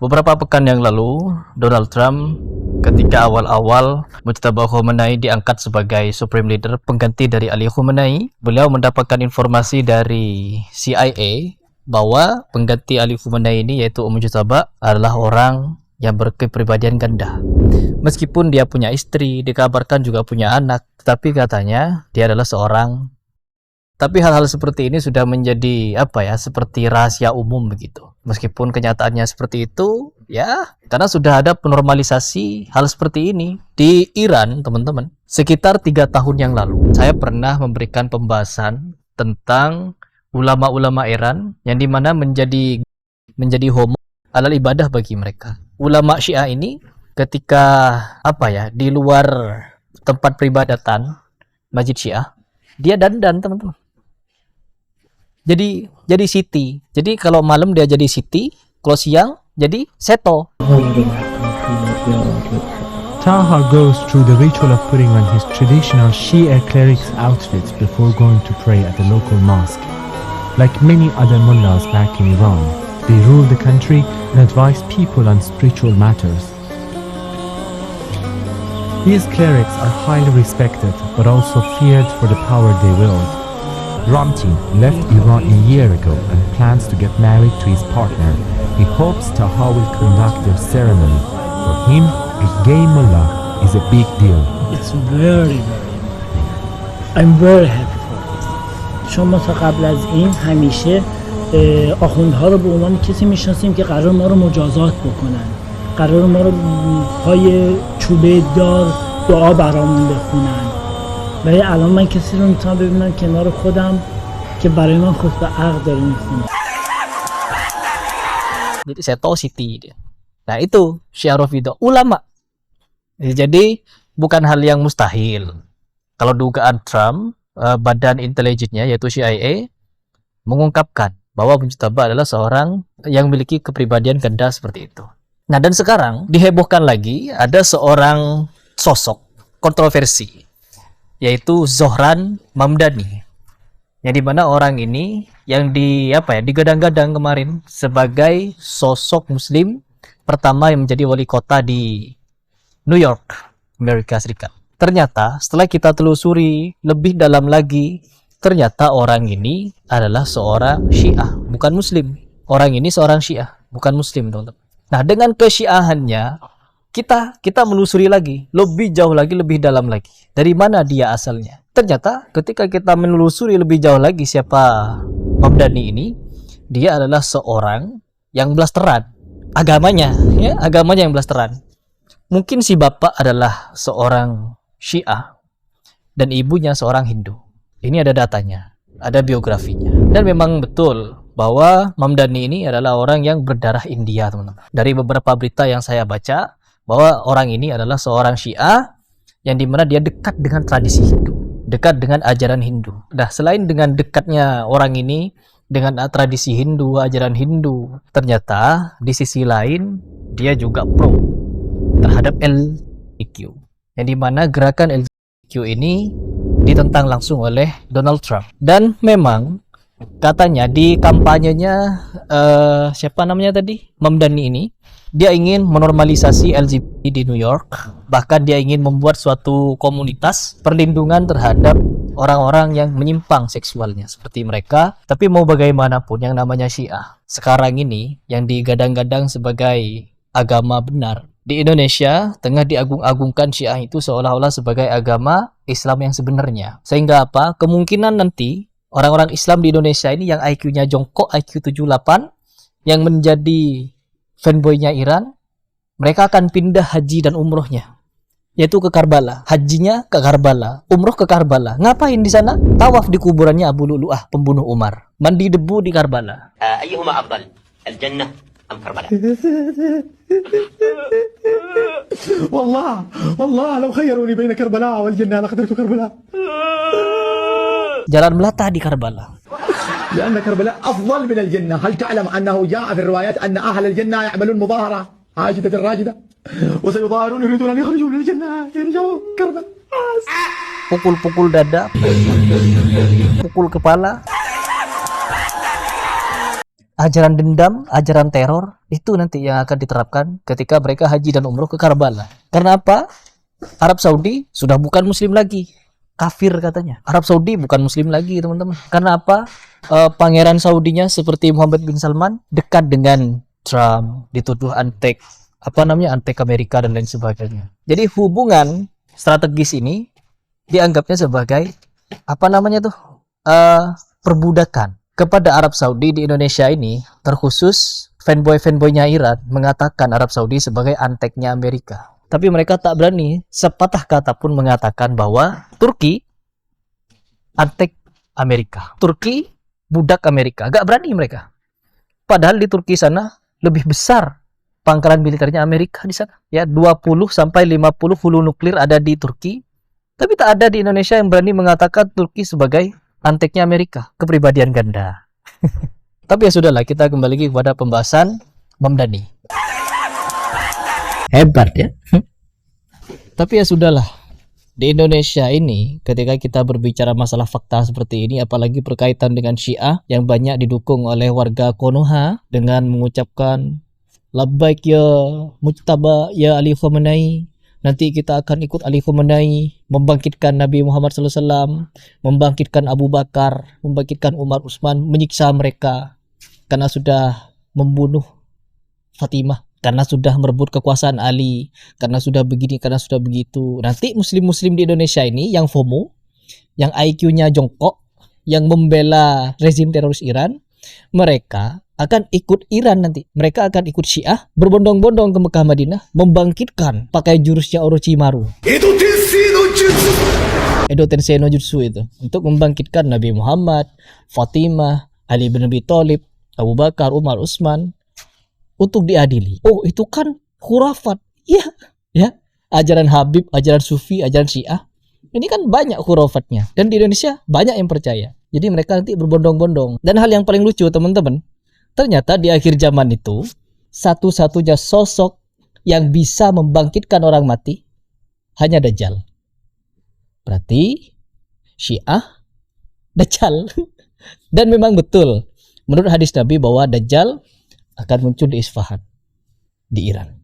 Beberapa pekan yang lalu, Donald Trump ketika awal-awal Mujtaba Khomeini diangkat sebagai Supreme Leader pengganti dari Ali Khomeini, beliau mendapatkan informasi dari CIA bahwa pengganti Ali Khomeini ini yaitu Mujtaba adalah orang yang berkepribadian ganda. Meskipun dia punya istri, dikabarkan juga punya anak, tetapi katanya dia adalah seorang. Tapi hal-hal seperti ini sudah menjadi seperti rahasia umum begitu. Meskipun kenyataannya seperti itu, ya, karena sudah ada penormalisasi hal seperti ini di Iran, teman-teman. Sekitar 3 tahun yang lalu, saya pernah memberikan pembahasan tentang ulama-ulama Iran yang dimana menjadi homo adalah ibadah bagi mereka. Ulama Syiah ini ketika di luar tempat peribadatan Masjid Syiah, dia dandan, teman-teman. Jadi siti. Jadi kalau malam dia jadi siti, kalau siang jadi seto. Taha goes through the ritual of putting on his traditional Shia cleric's outfits before going to pray at the local mosque. Like many other mullahs back in Iran, they rule the country and advise people on spiritual matters. These clerics are highly respected but also feared for the power they wield. Ramti left Iran a year ago and plans to get married to his partner. He hopes Taha will conduct their ceremony. For him, a gay mullah is a big deal. It's very I'm very happy for this. شما تا قبل از این همیشه آخوندها رو به عنوان کسی میشناسیم که قرار ما رو مجازات بکنن، قرار ما رو پای چوبه دار دعا برامون بخونن. ولی الان من کسی رو میتونم ببینم کنار خودم که برای من خطبه عقد داره میخونه. Jadi seto siti dia. Nah itu Syiah Rafidhah ulama. Jadi bukan hal yang mustahil. Kalau dugaan Trump, badan intelijennya yaitu CIA mengungkapkan bahwa Mujtaba adalah seorang yang memiliki kepribadian ganda seperti itu. Nah dan sekarang dihebohkan lagi ada seorang sosok kontroversi, yaitu Zohran Mamdani, yang dimana orang ini yang digadang-gadang kemarin sebagai sosok Muslim pertama yang menjadi wali kota di New York, Amerika Serikat. Ternyata setelah kita telusuri lebih dalam lagi, ternyata orang ini adalah seorang Syiah, bukan Muslim. Orang ini seorang Syiah, bukan Muslim, teman-teman. Nah dengan kesyiahannya kita menelusuri lagi, lebih jauh lagi, lebih dalam lagi. Dari mana dia asalnya? Ternyata ketika kita menelusuri lebih jauh lagi siapa Mamdani ini, dia adalah seorang yang blasteran. Agamanya yang blasteran. Mungkin si bapak adalah seorang Syiah dan ibunya seorang Hindu. Ini ada datanya, ada biografinya. Dan memang betul bahwa Mamdani ini adalah orang yang berdarah India, teman-teman. Dari beberapa berita yang saya baca, bahwa orang ini adalah seorang Syiah yang dimana dia dekat dengan tradisi Hindu, dekat dengan ajaran Hindu. Nah, selain dengan dekatnya orang ini dengan tradisi Hindu, ajaran Hindu, ternyata di sisi lain dia juga pro terhadap LGBTQ, yang dimana gerakan LGBTQ ini ditentang langsung oleh Donald Trump. Dan memang katanya di kampanyenya Mamdani ini, dia ingin menormalisasi LGBT di New York. Bahkan dia ingin membuat suatu komunitas perlindungan terhadap orang-orang yang menyimpang seksualnya seperti mereka. Tapi mau bagaimanapun, yang namanya Syiah sekarang ini yang digadang-gadang sebagai agama benar di Indonesia tengah diagung-agungkan. Syiah itu seolah-olah sebagai agama Islam yang sebenarnya. Sehingga kemungkinan nanti orang-orang Islam di Indonesia ini yang IQ-nya jongkok, IQ 78, yang menjadi fanboynya Iran, mereka akan pindah haji dan umrohnya, yaitu ke Karbala. Hajinya ke Karbala, umroh ke Karbala. Ngapain di sana? Tawaf di kuburannya Abu Lu'lu'ah, pembunuh Umar. Mandi debu di Karbala. Ayyuhuma afdal, al-jannah am Karbala? والله لو خيروني بين كربلاء والجنة لقدرت كربلاء. Jalan melata di Karbala. لأن كربلاء أفضل من الجنة. هل تعلم أنه جاء في الروايات أن أهل الجنة يعملون مظاهرة عاجدة راجدة وسيظاهرون يريدون أن يخرجوا من الجنة يرجعوا كربلاء. Pukul-pukul dada, pukul kepala. ajaran dendam, ajaran teror, itu nanti yang akan diterapkan ketika mereka haji dan umroh ke Karbala. Karena apa? Arab Saudi sudah bukan muslim lagi, kafir katanya. Arab Saudi bukan muslim lagi, teman-teman. Karena apa? Pangeran Saudinya seperti Muhammad bin Salman dekat dengan Trump, dituduh antek Amerika dan lain sebagainya. Jadi hubungan strategis ini dianggapnya sebagai perbudakan kepada Arab Saudi di Indonesia ini. Terkhusus fanboy-fanboynya Iran mengatakan Arab Saudi sebagai anteknya Amerika. Tapi mereka tak berani sepatah kata pun mengatakan bahwa Turki antek Amerika. Turki budak Amerika. Gak berani mereka. Padahal di Turki sana lebih besar pangkalan militernya Amerika di sana. Ya, 20 sampai 50 hulu nuklir ada di Turki. Tapi tak ada di Indonesia yang berani mengatakan Turki sebagai anteknya Amerika. Kepribadian ganda. Tapi ya sudahlah, kita kembali lagi kepada pembahasan Mamdani. Hebat ya. Tapi ya sudahlah, di Indonesia ini ketika kita berbicara masalah fakta seperti ini, apalagi berkaitan dengan Syiah yang banyak didukung oleh warga Konoha dengan mengucapkan labbaik ya mujtaba ya Ali Khamenei, nanti kita akan ikut Ali Khamenei, membangkitkan Nabi Muhammad SAW, membangkitkan Abu Bakar, membangkitkan Umar Utsman, menyiksa mereka karena sudah membunuh Fatimah, karena sudah merebut kekuasaan Ali, karena sudah begini, karena sudah begitu. Nanti muslim-muslim di Indonesia ini yang FOMO, yang IQ-nya jongkok, yang membela rezim teroris Iran, mereka akan ikut Iran nanti. Mereka akan ikut Syiah, berbondong-bondong ke Mekah Madinah, membangkitkan pakai jurusnya Orochimaru. Edo Tensei no Jutsu itu, untuk membangkitkan Nabi Muhammad, Fatimah, Ali bin Abi Thalib, Abu Bakar, Umar, Utsman, untuk diadili. Oh, itu kan khurafat. Iya, ya. Ajaran Habib, ajaran Sufi, ajaran Syiah. Ini kan banyak khurafatnya. Dan di Indonesia banyak yang percaya. Jadi mereka nanti berbondong-bondong. Dan hal yang paling lucu, teman-teman, ternyata di akhir zaman itu, satu-satunya sosok yang bisa membangkitkan orang mati hanya Dajjal. Berarti Syiah, Dajjal. Dan memang betul, menurut hadis Nabi bahwa Dajjal akan muncul di Isfahan, di Iran.